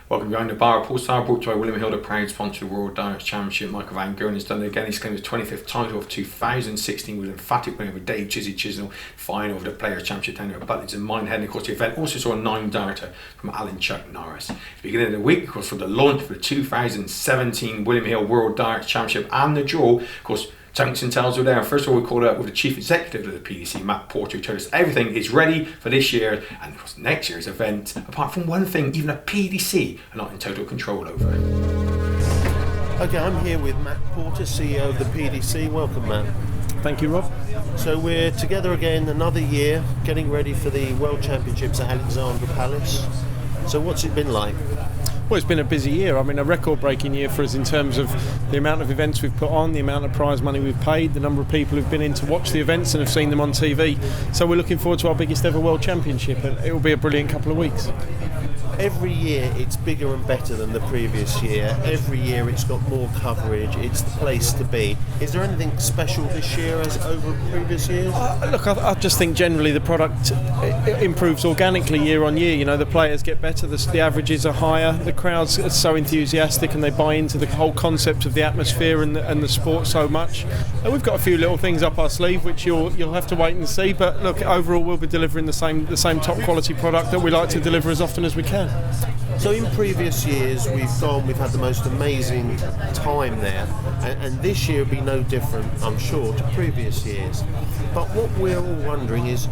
Welcome behind the bar. Paul Starr, brought to you by William Hill, the proud sponsor of the World Darts Championship. Michael Van Gogh has done it again. He's claimed his 25th title of 2016 with an emphatic win over Dave Chisnell, final of the Players' Championship down there at Butlins in Minehead. And of course, the event also saw a 9-darter from Alan Chuck Norris. Beginning of the week, of course, for the launch of the 2017 William Hill World Darts Championship and the draw, of course, Tungsten Tells were there. First of all, we called up with the Chief Executive of the PDC, Matt Porter, who told us everything is ready for this year and of course next year's event, apart from one thing even a PDC are not in total control over. Okay, I'm here with Matt Porter, CEO of the PDC. Welcome, Matt. Thank you, Rob. So we're together again another year, getting ready for the World Championships at Alexandra Palace. So what's it been like? Well, it's been a busy year. I mean, a record-breaking year for us in terms of the amount of events we've put on, the amount of prize money we've paid, the number of people who've been in to watch the events and have seen them on TV. So we're looking forward to our biggest ever World Championship, and it will be a brilliant couple of weeks. Every year it's bigger and better than the previous year. Every year it's got more coverage. It's the place to be. Is there anything special this year as over previous years? Look, I just think generally the product it improves organically year on year. You know, the players get better, the averages are higher, the crowds are so enthusiastic and they buy into the whole concept of the atmosphere and the sport so much. And we've got a few little things up our sleeve which you'll have to wait and see. But look, overall we'll be delivering the same top quality product that we like to deliver as often as we can. So in previous years we've had the most amazing time there, and this year will be no different, I'm sure, to previous years. But what we're all wondering is,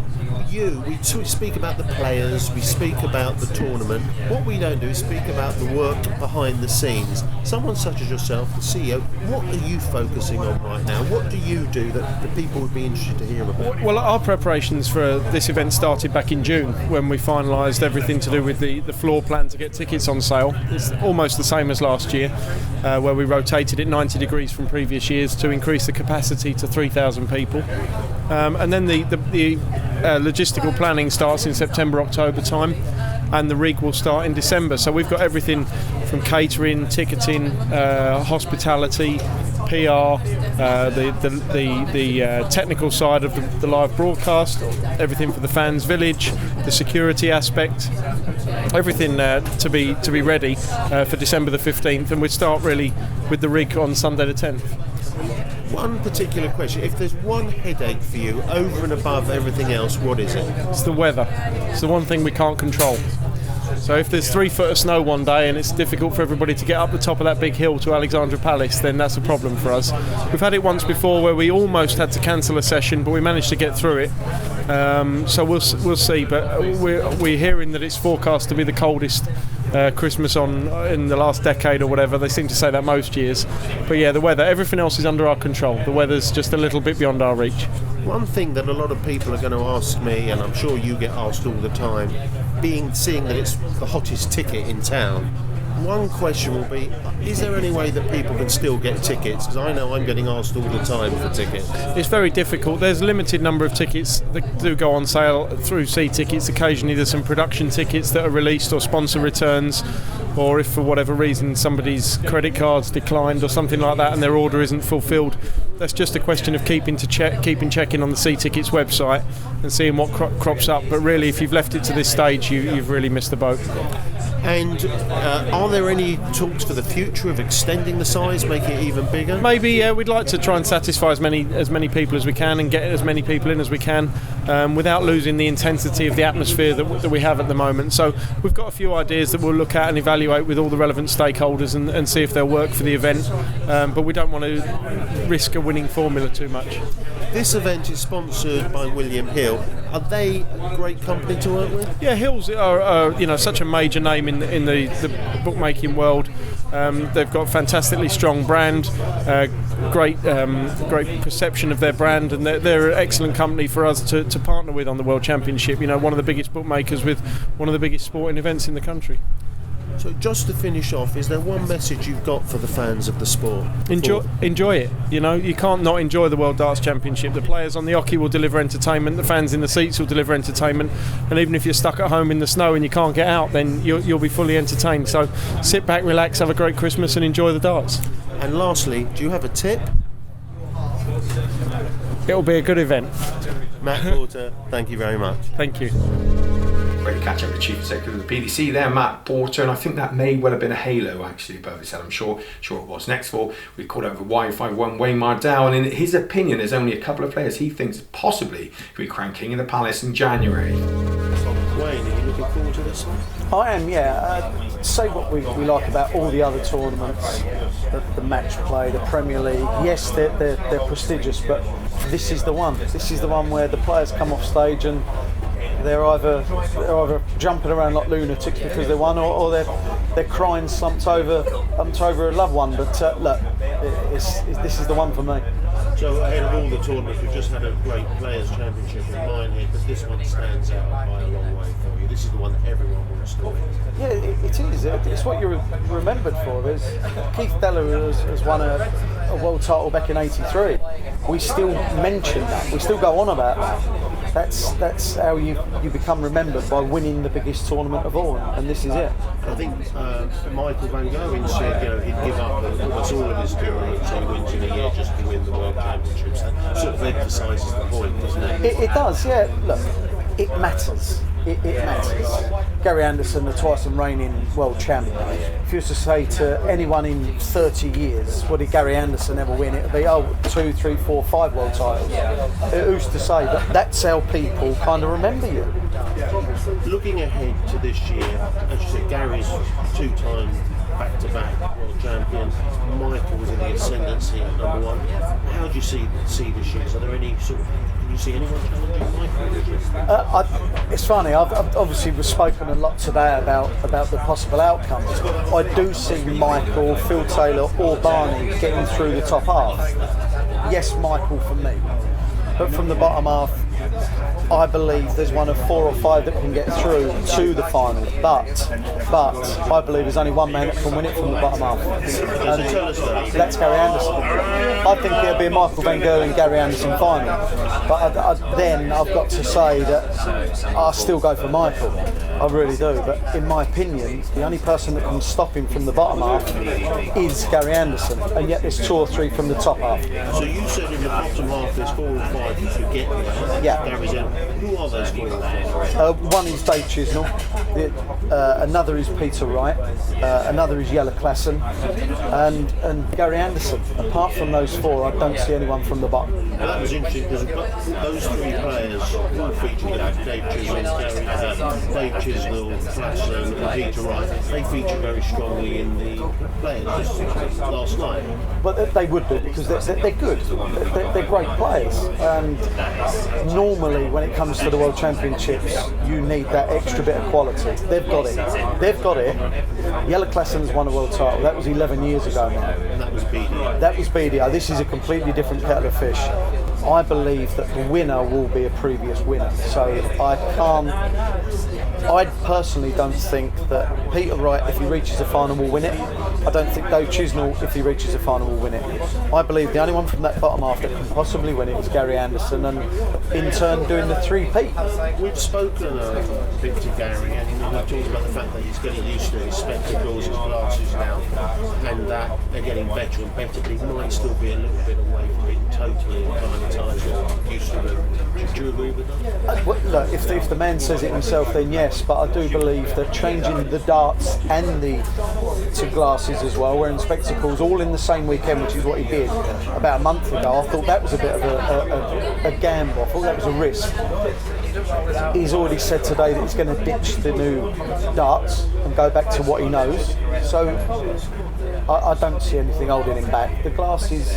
we speak about the players, we speak about the tournament. What we don't do is speak about the work behind the scenes. Someone such as yourself, the CEO, what are you focusing on right now? What do you do that the people would be interested to hear about? Well, our preparations for this event started back in June when we finalised everything to do with the floor plan to get tickets on sale. It's almost the same as last year, where we rotated it 90 degrees from previous years to increase the capacity to 3,000 people. And then the logistical planning starts in September, October time, and the rig will start in December. So we've got everything from catering, ticketing, hospitality, PR, the technical side of the live broadcast, everything for the fans village, the security aspect, everything to be ready for December the 15th, and we start really with the rig on Sunday the 10th. One particular question, if there's one headache for you over and above everything else, what is it? It's the weather. It's the one thing we can't control. So if there's 3 foot of snow one day and it's difficult for everybody to get up the top of that big hill to Alexandra Palace, then that's a problem for us. We've had it once before where we almost had to cancel a session, but we managed to get through it. So we'll see, but we're hearing that it's forecast to be the coldest Christmas in the last decade or whatever. They seem to say that most years. But yeah, the weather, everything else is under our control. The weather's just a little bit beyond our reach. One thing that a lot of people are going to ask me, and I'm sure you get asked all the time, seeing that it's the hottest ticket in town, one question will be, is there any way that people can still get tickets? Because I know I'm getting asked all the time for tickets. It's very difficult. There's a limited number of tickets that do go on sale through C-Tickets. Occasionally there's some production tickets that are released or sponsor returns, or if for whatever reason somebody's credit card's declined or something like that and their order isn't fulfilled. That's just a question of keeping checking on the C-Tickets website and seeing what crops up. But really, if you've left it to this stage, you've really missed the boat. And are there any talks for the future of extending the size, making it even bigger? Maybe, yeah. We'd like to try and satisfy as many people as we can and get as many people in as we can without losing the intensity of the atmosphere that we have at the moment. So we've got a few ideas that we'll look at and evaluate with all the relevant stakeholders and see if they'll work for the event. But we don't want to risk a winning formula too much. This event is sponsored by William Hill. Are they a great company to work with? Yeah, Hills are such a major name in the bookmaking world. They've got a fantastically strong brand, great perception of their brand, and they're an excellent company for us to partner with on the World Championship. You know, one of the biggest bookmakers with one of the biggest sporting events in the country. So just to finish off, is there one message you've got for the fans of the sport? Enjoy it. You know, you can't not enjoy the World Darts Championship. The players on the hockey will deliver entertainment, the fans in the seats will deliver entertainment, and even if you're stuck at home in the snow and you can't get out, then you'll be fully entertained. So sit back, relax, have a great Christmas and enjoy the darts. And lastly, do you have a tip? It'll be a good event. Matt Porter, thank you very much. Thank you. Ready to catch up with the Chief Executive of the PDC there, Matt Porter, and I think that may well have been a halo actually above his head. I'm sure it was. Next of all, we called over Wi-Fi one Wayne Mardle, and in his opinion, there's only a couple of players he thinks possibly could be crowned King of the Palace in January. Wayne, are you looking forward to this? I am, yeah. Say what we like about all the other tournaments, the match play, the Premier League. Yes, they're prestigious, but this is the one. This is the one where the players come off stage and they're either jumping around like lunatics because they won, or they're crying slumped over a loved one. But look, this is the one for me. So ahead of all the tournaments, we've just had a great Players' Championship in Minehead, but this one stands out by a long way for you. This is the one that everyone wants to win. Yeah, it is. It's what you're remembered for. Keith Deller has won a world title back in '83. We still mention that. We still go on about that. That's how you become remembered, by winning the biggest tournament of all, and this is it. I think Michael Van Gerwen said he'd give up almost all of his tournaments he wins in a year just to win the World Championships. That sort of emphasises the point, doesn't it? It does, yeah. Look, it matters. It matters. Gary Anderson, the twice and reigning world champion. If you was to say to anyone in 30 years, what did Gary Anderson ever win? It would be 2, 3, 4, 5 world titles. Who's to say? But that's how people kind of remember you. Looking ahead to this year, as you said, Gary's 2-time back-to-back world champion. Michael was in the ascendancy at number 1. How do you see this year? Are there any sort of? Can you see anyone challenging Michael this year? It's funny. I've obviously spoken a lot today about the possible outcomes. I do see Michael, Phil Taylor, or Barney getting through the top half. Yes, Michael for me, but from the bottom half, I believe there's one of 4 or 5 that can get through to the final, but I believe there's only one man that can win it from the bottom half, and that's Gary Anderson. I think it'll be a Michael Van Gerwen and Gary Anderson final, but then I've got to say that I still go for Michael. I really do, but in my opinion, the only person that can stop him from the bottom half is Gary Anderson, and yet there's 2 or 3 from the top half. So you said in the bottom half there's 4 or 5 you could get there. Yeah. Gary's in. Who are those 4 or 5? One is Dave Chisnell, another is Peter Wright, another is Jelle Klassen, and Gary Anderson. Apart from those 4, I don't see anyone from the bottom. Well, that was interesting because those 3 players all featured Dave Chisnell, Dave Chisnell, Klassen and Peter Wright. They featured very strongly in the players last night. But they would do, because they're good. They're great players, and normally when it comes to the World Championships, you need that extra bit of quality. They've got it. Jelle Klassen's won a world title. That was 11 years ago now. And that was BDO. That was BDO. This is a completely different kettle of fish. I believe that the winner will be a previous winner. So I personally don't think that Peter Wright, if he reaches the final, will win it. I don't think Dave Chisnell, if he reaches the final, will win it. I believe the only one from that bottom half that can possibly win it is Gary Anderson, and in turn doing the 3-peat. We've spoken a bit to Gary, and we've talked about the fact that he's getting used to his spectacles, his glasses now, and that they're getting better and better, but he might still be a little bit away from being totally used to it. Do you agree with that? Look, if the man says it himself, then yes, but I do believe that changing the darts and to glasses as well, wearing spectacles all in the same weekend, which is what he did about a month ago, I thought that was a bit of a gamble. I thought that was a risk. He's already said today that he's going to ditch the new darts and go back to what he knows. So I don't see anything holding him back. The glasses,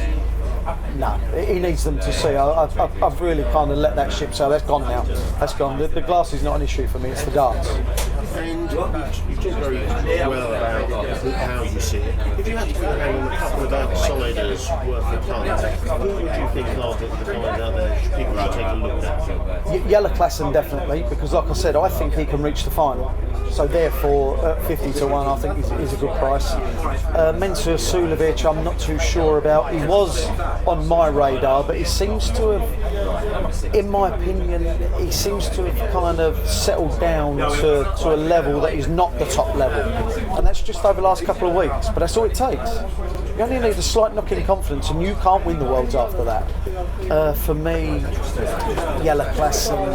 no, he needs them to see. I've really kind of let that ship sail. That's gone now. That's gone. The glass is not an issue for me. It's the darts. And you talk very well about how you see it. If you had to put your hand on a couple of outsiders worth of time, who would you think are the guys out there people should take a look at? Jelle Klassen definitely, because like I said, I think he can reach the final. So therefore, at 50 to 1, I think is a good price. Mensur Suljovic, I'm not too sure about. He was on my radar, but he seems to have, in my opinion, he seems to have kind of settled down to a level that is not the top level, and that's just over the last couple of weeks. But that's all it takes. You only need a slight knock in confidence and you can't win the Worlds after that. For me, Jelle Klassen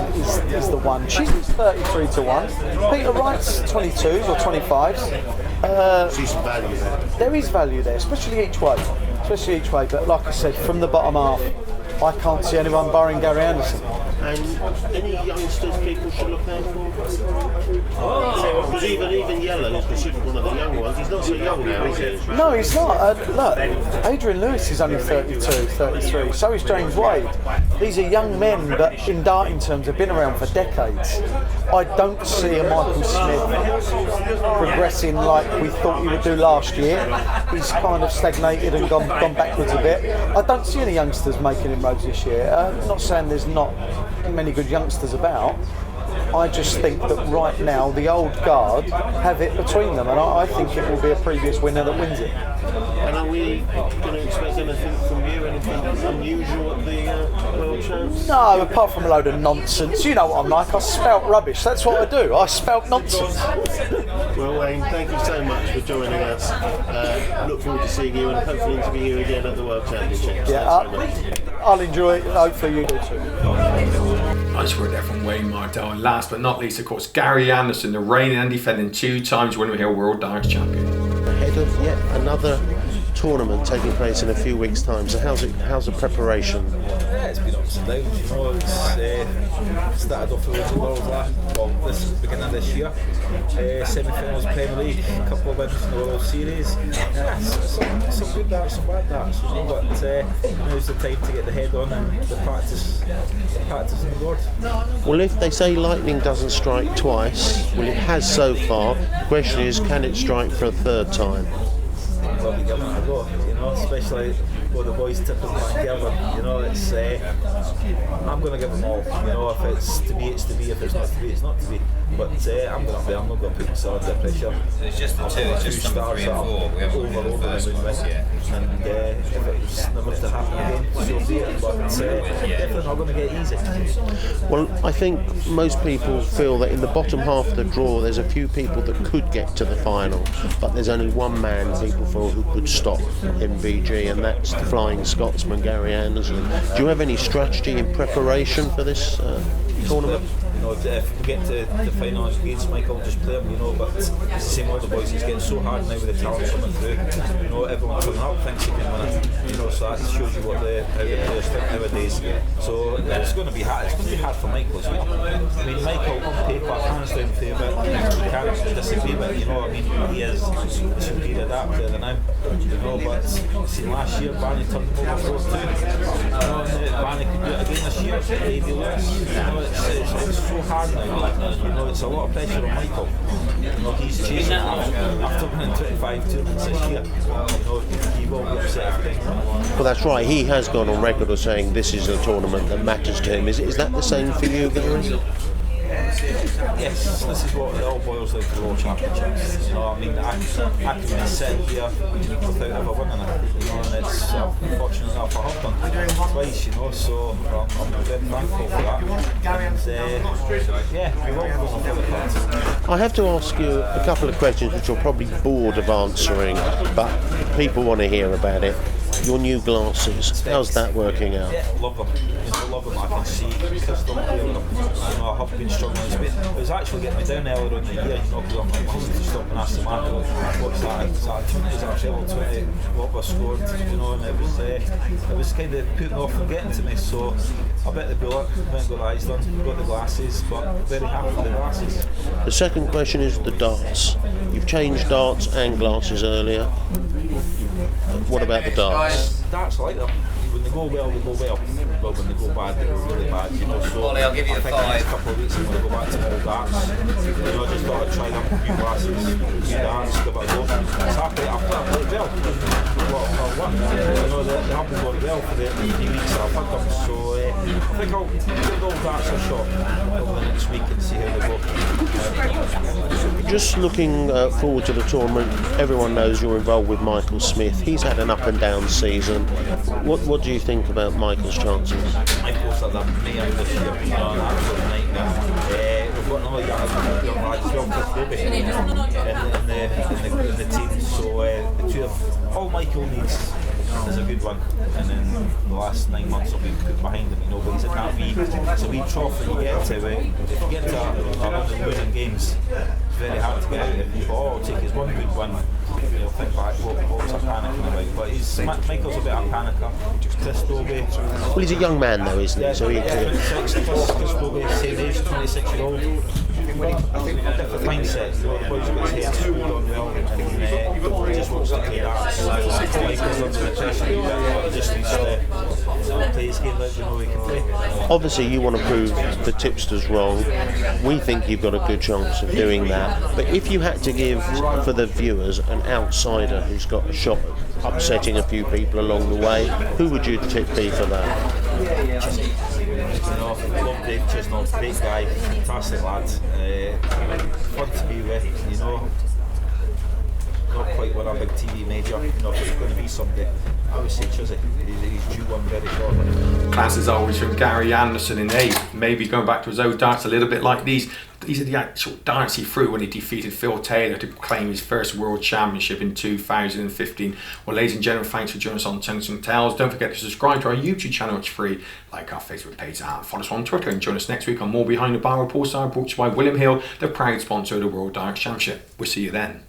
is the one. She's 33 to 1. Peter Wright's 22s or 25s. See some value there. There is value there, especially each way. But like I said, from the bottom half, I can't see anyone barring Gary Anderson. And any youngsters people should look out for? Because even Yellow is considered one of the young ones. He's not so young now, is he? No, he's not. Look, Adrian Lewis is only 32, 33. So is James Wade. These are young men that, in darting terms, have been around for decades. I don't see a Michael Smith progressing like we thought he would do last year. He's kind of stagnated and gone backwards a bit. I don't see any youngsters making inroads this year. Not saying there's not many good youngsters about. I just think that right now the old guard have it between them, and I think it will be a previous winner that wins it. And are we going to expect anything from you, anything unusual at the World Champs? No, apart from a load of nonsense. You know what I'm like, I spout rubbish, that's what I do, I spout nonsense. Well, Wayne, thank you so much for joining us. Look forward to seeing you and hopefully interviewing you again at the World Championships. Yeah, I'll enjoy it, hopefully you do too. Nice word there from Wayne Mardle. And last but not least, of course, Gary Anderson, the reigning and defending 2 times Windham Hill World Darts Champion. Ahead of yet another tournament taking place in a few weeks' time. So how's the preparation? Yeah, it's been ups and downs, you know. It's started off with the World this beginning of this year. Semi-finals Premier League, a couple of wins in the World Series. Yeah, some good darts, some bad darts, you know, but now's the time to get the head on and the practice on the board. Well, if they say lightning doesn't strike twice, well, it has so far. The question is, can it strike for a third time? I'll be giving it a go, you know, especially with the boys Tippett and Gelvin, you know, it's I'm going to give them all, you know, if it's to be, it's to be, if it's not to be, it's not to be, but I'm going to be, I'm not going to put myself under pressure. It's just the two, it's just from 3 and 4, we haven't won the first ones yet. And if it's never to happen again, so be it, but definitely not going to get easy. Well, I think most people feel that in the bottom half of the draw there's a few people that could get to the final, but there's only one man people feel who could stop MVG, and that's the Flying Scotsman Gary Anderson. Do you have any strategy in preparation for this tournament? You know, if we get to the final against Michael, just play him, you know, but it's the same with the boys, it's getting so hard now with the talent coming through. You know, everyone coming up thinks he can win it, you know, so that shows you how the players think nowadays. So it's going to be hard, for Michael as well. I mean, Michael on paper, hands down favourite, we can't disagree with, you know, I mean, he is the superior that player than now, you know, but see last year, Barney turned him over 4-2, you know, and Barney could do it again this year, maybe less, you know, it's so hard now, you know, it's a lot of pressure on Michael. You know, he's chasing after winning 25 tournaments this year. You know, he won't be upset if he thinks that. Well, that's right. He has gone on record as saying this is a tournament that matters to him. Is that the same for you, Gary? Yes, this is what it all boils down to, the World Championships. You know, I mean, I can be sitting here without ever winning it, you know, and it's fortunate enough I have done twice, you know, so I'm very thankful for that. And yeah, we will go on for the cards. I have to ask you a couple of questions which you're probably bored of answering, but people want to hear about it. Your new glasses, how's that working out? Yeah, love them. You know, love them. I can see crystal clear with them. You know, I have been struggling. It was actually getting me down earlier in the year, you know, because I'm constantly stopping asking Marco, what's that? Is that 20? Is that level 20? What was scored? You know, and it was kind of putting off and getting to me. So I bet the bullet, went and got the eyes done, got the glasses, but very happy with the glasses. The second question is the darts. You've changed darts and glasses earlier. What about the darts? Darts like them. When they go well, they go well. But when they go bad, they go really bad. You know, so Ollie, I'll give you I a think 5. the next couple of weeks I'm going to go back to all darts. You know, I just thought I'd try them, new glasses, new darts, give it a go. It's happy. I've played well. You know, they have been going well for the 3 weeks that I've had them. So I think I'll give the old darts a shot over the next week and see how they go. Just looking forward to the tournament, everyone knows you're involved with Michael Smith. He's had an up and down season. What do you think about Michael's chances? Michael's had a mayhem this year, you know, an absolute nightmare. we've got another young lad as well, Chris Bobby, in the team. So the two of all Michael needs is a good one, and then the last 9 months will be put behind him, you know. But he's in that wee trough that you get to. If you get to a run of losing games, it's very hard to get out of. But all it'll take is one good one. You'll think back, what was I panicking about? But Michael's a bit of a panicker. Chris Dobie. Well, he's a young man though, isn't he? So he can. 26, Chris Dobie, same age, 26-year-old. Different mindset, you know, the boy's got his head screwed on well, and he just wants to play that. Michael's under the pressure, he just needs to play his game like we know he can play. Obviously, you want to prove the tipsters wrong. We think you've got a good chance of doing that. But if you had to give, for the viewers, an outsider who's got a shot at upsetting a few people along the way, who would your tip be for that? You know, love Dave Chisnell, great guy, fantastic lad, fun to be with, you know. Not quite won a big TV major, you know, if it's going to be someday, I would say Chizzy. He's due one very shortly. Class is always from Gary Anderson in 8. Maybe going back to his old darts a little bit like these. These are the actual darts he threw when he defeated Phil Taylor to claim his first World Championship in 2015. Well, ladies and gentlemen, thanks for joining us on Tungsten Tales. Don't forget to subscribe to our YouTube channel, it's free. Like our Facebook page and follow us on Twitter. And join us next week on more Behind the Bar Reports, brought to you by William Hill, the proud sponsor of the World Darts Championship. We'll see you then.